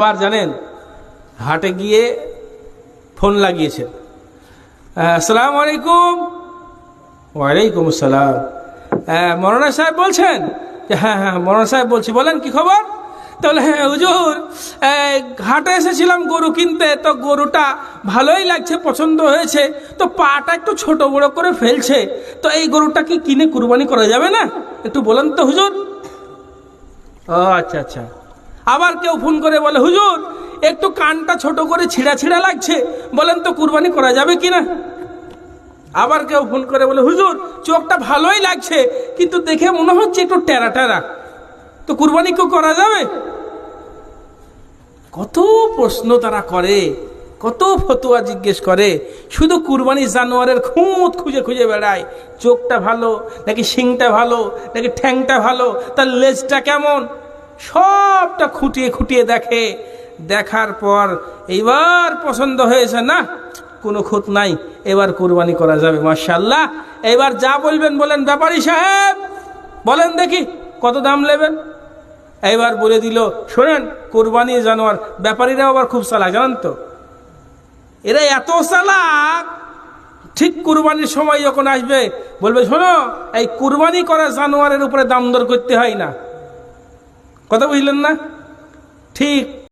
আবার জানেন হাটে গিয়ে ফোন লাগিয়েছেন, আসসালামু আলাইকুম। ওয়ালাইকুম আসসালাম। মৌলানা সাহেব বলছেন? হ্যাঁ হ্যাঁ মৌলানা সাহেব বলছি, বলেন কি খবর? তাহলে হ্যাঁ হুজুর, হাটে এসেছিলাম গরু কিনতে, তো গরুটা ভালোই লাগছে, পছন্দ হয়েছে, তো পাটা একটু ছোট বড় করে ফেলছে, তো এই গরুটা কি কিনে কুরবানি করা যাবে না? একটু বলেন তো হুজুর। ও আচ্ছা আচ্ছা। আবার কেউ ফোন করে বলে, হুজুর একটু কানটা ছোট করে ছিঁড়া ছিঁড়া লাগছে, বলেন তো কুরবানি করা যাবে কিনা? আবার কেউ ফোন করে বলে, হুজুর চোখটা ভালোই লাগছে কিন্তু দেখে মনে হচ্ছে একটু টেরা টেরা, তো কুরবানি কেউ করা যাবে? কত প্রশ্ন তারা করে, কত ফতোয়া জিজ্ঞেস করে, শুধু কুরবানি জানোয়ারের খুঁত খুঁজে খুঁজে বেড়ায়। চোখটা ভালো নাকি শিংটা ভালো নাকি ঠ্যাংটা ভালো, তার লেজটা কেমন, সবটা খুঁটিয়ে খুঁটিয়ে দেখে। দেখার পর এইবার পছন্দ হয়েছে, না কোনো খুঁত নাই, এবার কুরবানি করা যাবে মাশাআল্লাহ। এবার যা বলবেন বলেন, ব্যাপারী সাহেব বলেন দেখি কত দাম নেবেন। এইবার বলে দিল, শোনেন কুরবানি জানোয়ার, ব্যাপারীরাও আবার খুব চালাক জানেন তো, এরা এত চালাক, ঠিক কুরবানির সময় যখন আসবে বলবে, শোনো এই কুরবানি করা জানোয়ারের উপরে দাম দর করতে হয় না। কথা বুঝলেন না? ঠিক